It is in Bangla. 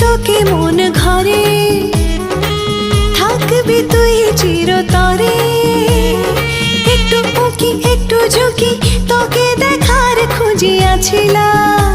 তোকে মন ঘরে, থাকবি তুই চিরতরে। একটু উকি একটু ঝুঁকি তোকে দেখার খুঁজিয়াছিলাম।